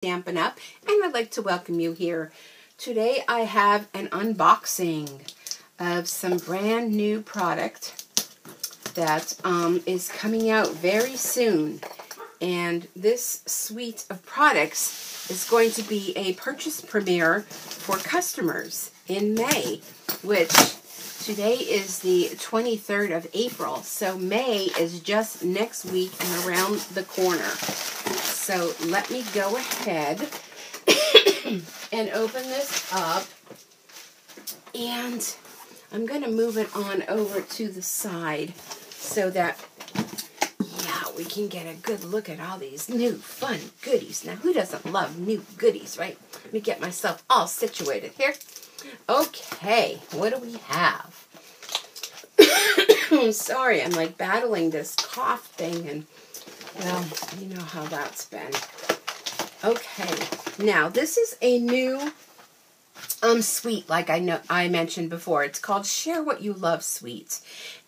Stampin' Up, and I'd like to welcome you here. Today I have an unboxing of some brand new product that is coming out very soon. And this suite of products is going to be a purchase premiere for customers in May, which today is the 23rd of April. So May is just next week and around the corner. So let me go ahead and open this up, and I'm going to move it on over to the side so that, yeah, we can get a good look at all these new fun goodies. Now, who doesn't love new goodies, right? Let me get myself all situated here. Okay, what do we have? Sorry, I'm like battling this cough thing, and well, you know how that's been. Okay, now this is a new suite, like I mentioned before. It's called Share What You Love Suite,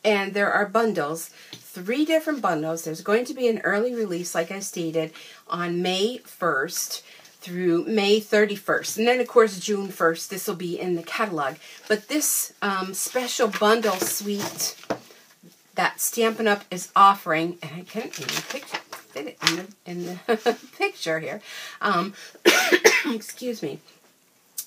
and there are bundles, 3 different bundles. There's going to be an early release, like I stated, on May 1st through May 31st, and then of course June 1st. This will be in the catalog. But this special bundle suite that Stampin' Up is offering, and I can't even fit it in the picture here. Excuse me.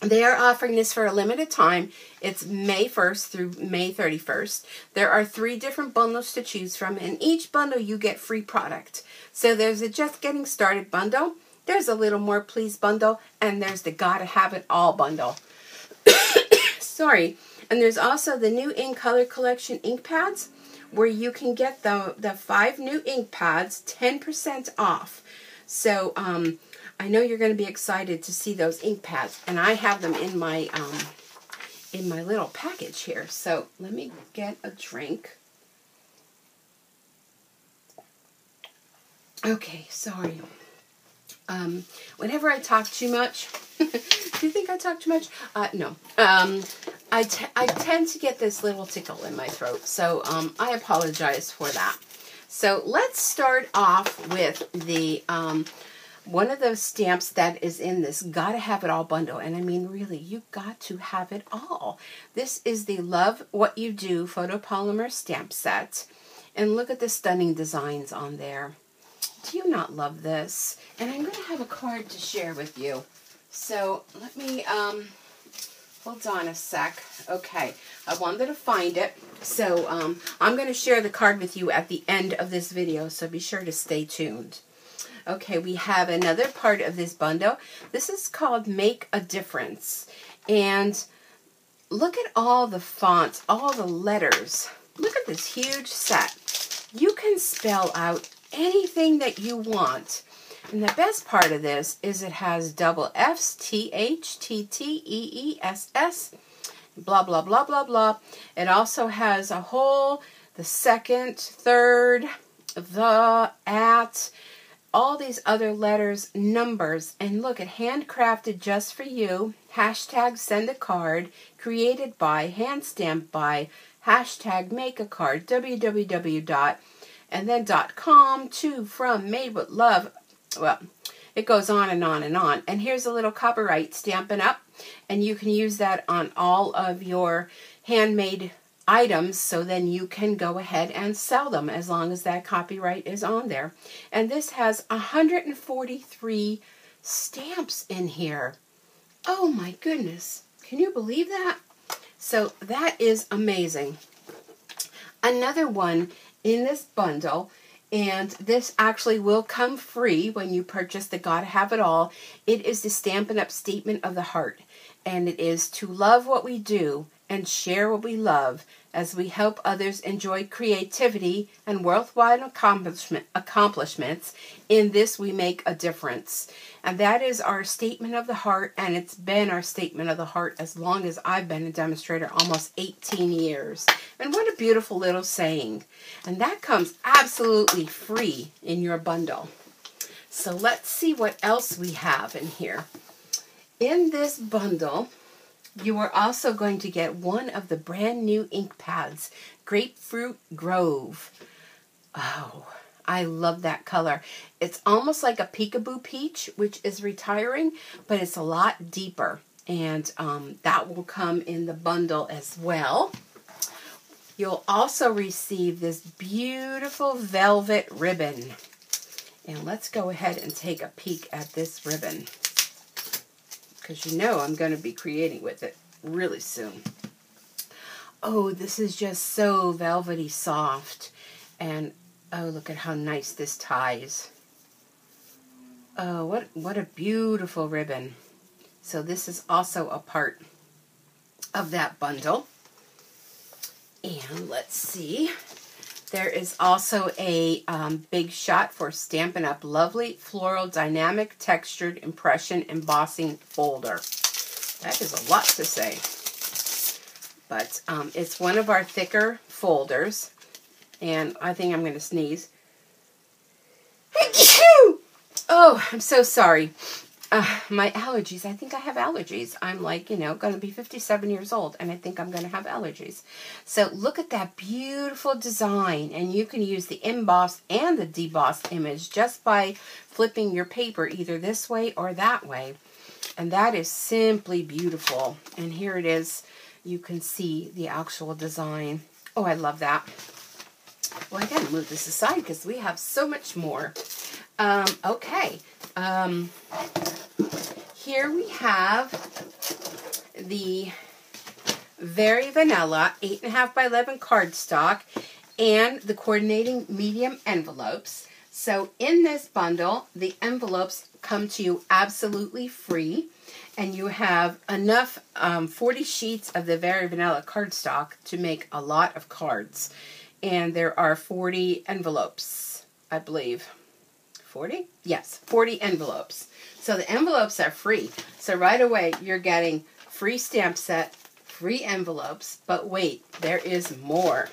They are offering this for a limited time. It's May 1st through May 31st. There are 3 different bundles to choose from, and each bundle you get free product. So there's a Just Getting Started bundle, there's a Little More Please bundle, and there's the Gotta Have It All bundle. Sorry. And there's also the new In Color Collection ink pads, where you can get the 5 new ink pads 10% off. So I know you're going to be excited to see those ink pads, and I have them in my little package here. So let me get a drink. Okay, sorry. Whenever I talk too much, do you think I talk too much? No. I tend to get this little tickle in my throat, so I apologize for that. So let's start off with the one of those stamps that is in this Gotta Have It All bundle. And I mean, really, you got to have it all. This is the Love What You Do photopolymer stamp set. And look at the stunning designs on there. Do you not love this? And I'm going to have a card to share with you. So let me, hold on a sec. Okay, I wanted to find it. So I'm going to share the card with you at the end of this video, so be sure to stay tuned. Okay, we have another part of this bundle. This is called Make a Difference. And look at all the fonts, all the letters. Look at this huge set. You can spell out anything that you want. And the best part of this is it has double F's, TH, TT, EESS, blah, blah, blah, blah, blah. It also has a whole, the second, third, the, at, all these other letters, numbers, and look at handcrafted just for you, hashtag send a card, created by, hand stamped by, hashtag make a card, www. And then .com, to, from, made with love. Well, it goes on and on and on. And here's a little copyright, Stampin' Up. And you can use that on all of your handmade items, so then you can go ahead and sell them as long as that copyright is on there. And this has 143 stamps in here. Oh my goodness. Can you believe that? So that is amazing. Another one in this bundle, and this actually will come free when you purchase the Gotta Have It All. It is the Stampin' Up Statement of the Heart, and it is to love what we do and share what we love as we help others enjoy creativity and worthwhile accomplishments. In this we make a difference. And that is our statement of the heart, and it's been our statement of the heart as long as I've been a demonstrator, almost 18 years. And what a beautiful little saying. And that comes absolutely free in your bundle. So let's see what else we have in here. In this bundle, you are also going to get one of the brand new ink pads, Grapefruit Grove. Oh, I love that color. It's almost like a peekaboo peach, which is retiring, but it's a lot deeper. And that will come in the bundle as well. You'll also receive this beautiful velvet ribbon. And let's go ahead and take a peek at this ribbon, because you know I'm going to be creating with it really soon. Oh, this is just so velvety soft. And oh, look at how nice this ties. Oh, what a beautiful ribbon. So this is also a part of that bundle. And let's see. There is also a big shot for Stampin' Up! Lovely Floral Dynamic Textured Impression Embossing Folder. That is a lot to say. But it's one of our thicker folders. And I think I'm going to sneeze. Oh, I'm so sorry. My allergies. I think I have allergies. I'm like, you know, going to be 57 years old, and I think I'm going to have allergies. So look at that beautiful design, and you can use the embossed and the debossed image just by flipping your paper either this way or that way. And that is simply beautiful. And here it is. You can see the actual design. Oh, I love that. Well, I got to move this aside because we have so much more. Okay. Here we have the Very Vanilla 8.5 by 11 cardstock and the coordinating medium envelopes. So in this bundle, the envelopes come to you absolutely free, and you have enough 40 sheets of the Very Vanilla cardstock to make a lot of cards. And there are 40 envelopes, I believe. 40? Yes, 40 envelopes. So the envelopes are free. So right away, you're getting free stamp set, free envelopes. But wait, there is more.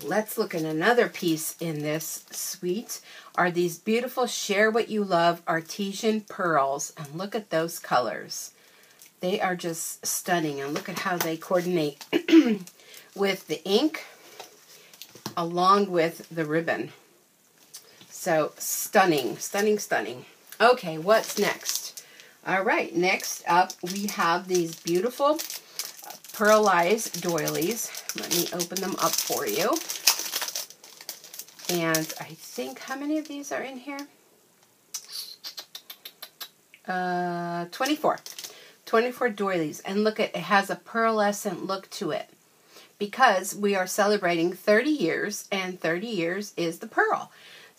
Let's look at another piece in this suite. Are these beautiful Share What You Love artesian pearls. And look at those colors. They are just stunning. And look at how they coordinate with the ink along with the ribbon. So stunning, stunning, stunning. Okay, what's next? All right, next up we have these beautiful pearlized doilies. Let me open them up for you. And I think, how many of these are in here? 24. 24 doilies. And look, it has a pearlescent look to it, because we are celebrating 30 years, and 30 years is the pearl.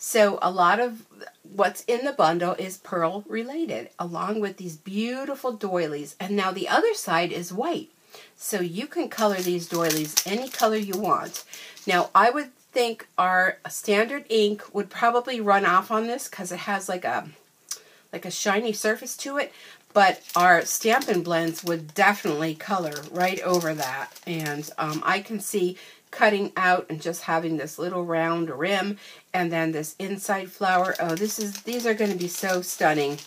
So a lot of what's in the bundle is pearl related, along with these beautiful doilies. And now the other side is white. So you can color these doilies any color you want. Now I would think our standard ink would probably run off on this because it has like a shiny surface to it. But our Stampin' Blends would definitely color right over that. And I can see cutting out and just having this little round rim, and then this inside flower. Oh, these are going to be so stunning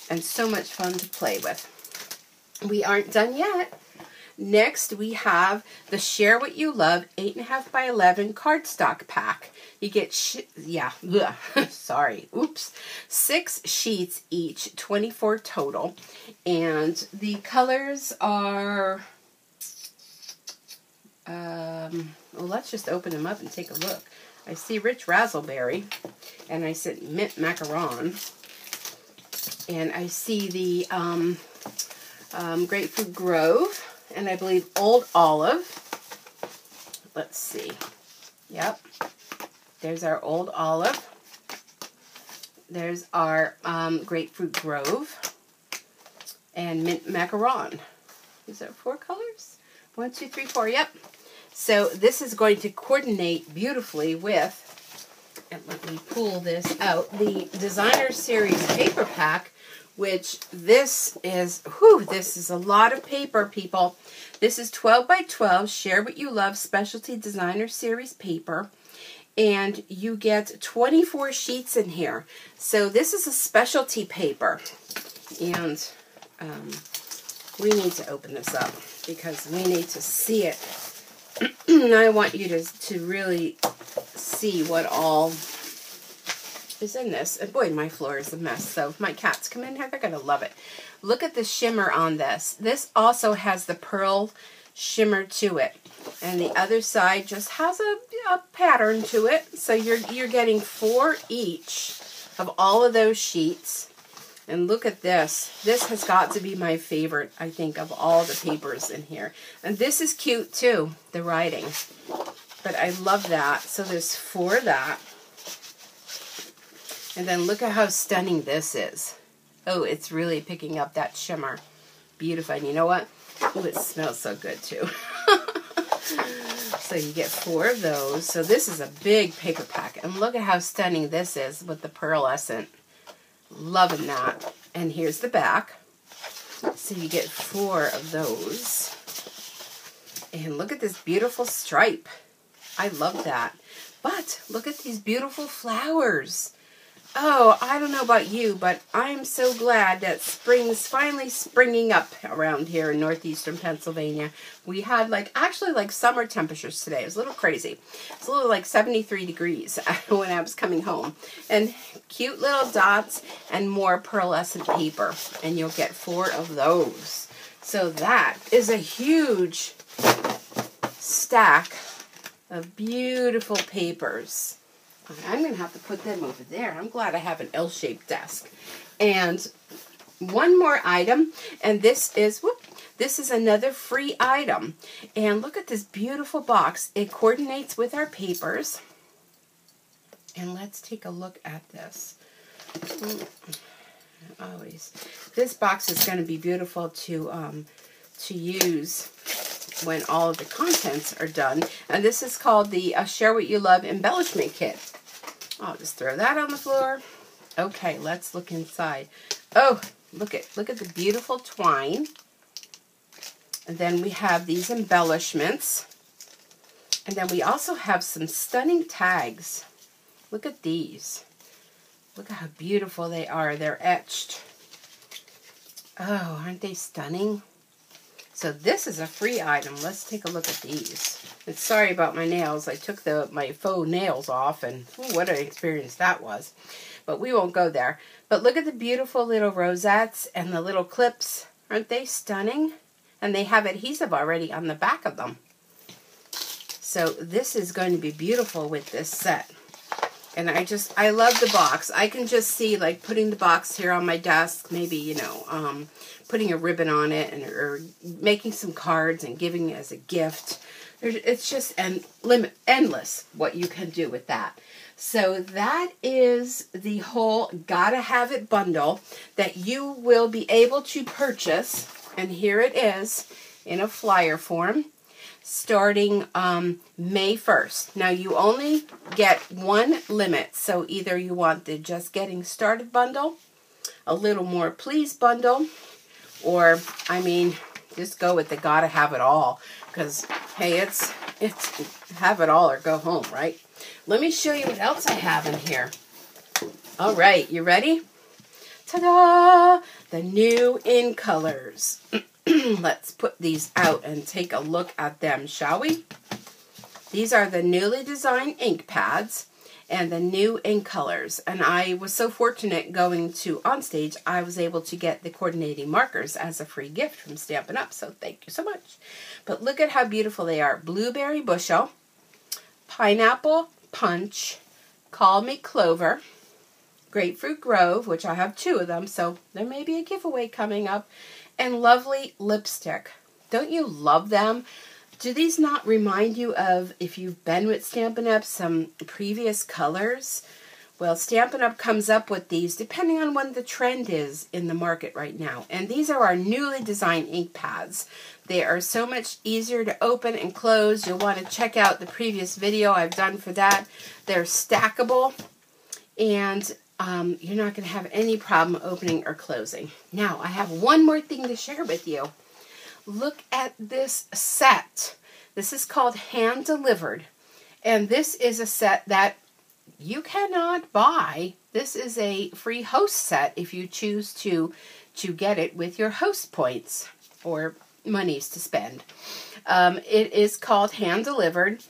and so much fun to play with. We aren't done yet. Next, we have the Share What You Love 8.5 by 11 cardstock pack. You get, sorry, oops, 6 sheets each, 24 total. And the colors are, well, let's just open them up and take a look. I see Rich Razzleberry, and I see Mint Macaron, and I see the Grapefruit Grove, and I believe Old Olive. Let's see. Yep. There's our Old Olive. There's our Grapefruit Grove. And Mint Macaron. Is there 4 colors? 1, 2, 3, 4. Yep. So this is going to coordinate beautifully with, and let me pull this out, the Designer Series paper pack, which this is a lot of paper, people. This is 12 by 12 Share What You Love Specialty Designer Series paper, and you get 24 sheets in here. So this is a specialty paper, and we need to open this up because we need to see it. I want you to really see what all is in this. And boy, my floor is a mess. So if my cats come in here, they're going to love it. Look at the shimmer on this. This also has the pearl shimmer to it. And the other side just has a pattern to it. So you're getting 4 each of all of those sheets. And look at this. This has got to be my favorite, I think, of all the papers in here. And this is cute too, the writing. But I love that. So there's 4 of that. And then look at how stunning this is. Oh, it's really picking up that shimmer. Beautiful. And you know what? Oh, it smells so good too. So you get 4 of those. So this is a big paper pack. And look at how stunning this is with the pearlescent. Loving that. And here's the back. So you get 4 of those. And look at this beautiful stripe. I love that. But look at these beautiful flowers. Oh, I don't know about you, but I'm so glad that spring's finally springing up around here in northeastern Pennsylvania. We had actually summer temperatures today. It was a little crazy. It's a little like 73 degrees when I was coming home. And cute little dots and more pearlescent paper. And you'll get 4 of those. So that is a huge stack of beautiful papers. I'm going to have to put them over there. I'm glad I have an L-shaped desk. And one more item, and this is another free item. And look at this beautiful box. It coordinates with our papers. And let's take a look at this. Always. This box is going to be beautiful to use when all of the contents are done. And this is called the Share What You Love Embellishment Kit. I'll just throw that on the floor. Okay, let's look inside. Oh, look at the beautiful twine. And then we have these embellishments. And then we also have some stunning tags. Look at these. Look at how beautiful they are. They're etched. Oh, aren't they stunning? So this is a free item. Let's take a look at these. And sorry about my nails. I took my faux nails off, and what an experience that was. But we won't go there. But look at the beautiful little rosettes and the little clips. Aren't they stunning? And they have adhesive already on the back of them. So this is going to be beautiful with this set. And I love the box. I can just see putting the box here on my desk, maybe, putting a ribbon on it or making some cards and giving it as a gift. It's just endless what you can do with that. So that is the whole Gotta Have It bundle that you will be able to purchase. And here it is in a flyer form starting May 1st. Now you only get 1 limit. So either you want the Just Getting Started bundle, a Little More Please bundle, or, just go with the Gotta Have It All. Because, hey, it's have it all or go home, right? Let me show you what else I have in here. All right, you ready? Ta-da! The new in colors. Let's put these out and take a look at them, shall we? These are the newly designed ink pads and the new ink colors. And I was so fortunate going to Onstage, I was able to get the coordinating markers as a free gift from Stampin' Up. So thank you so much. But look at how beautiful they are. Blueberry Bushel, Pineapple Punch, Call Me Clover, Grapefruit Grove, which I have 2 of them, so there may be a giveaway coming up, and Lovely Lipstick. Don't you love them? Do these not remind you of, if you've been with Stampin' Up, some previous colors? Well, Stampin' Up comes up with these depending on when the trend is in the market right now. And these are our newly designed ink pads. They are so much easier to open and close. You'll want to check out the previous video I've done for that. They're stackable, and you're not going to have any problem opening or closing. Now, I have one more thing to share with you. Look at this set. This is called Hand Delivered. And this is a set that you cannot buy. This is a free host set if you choose to get it with your host points or monies to spend. It is called Hand Delivered.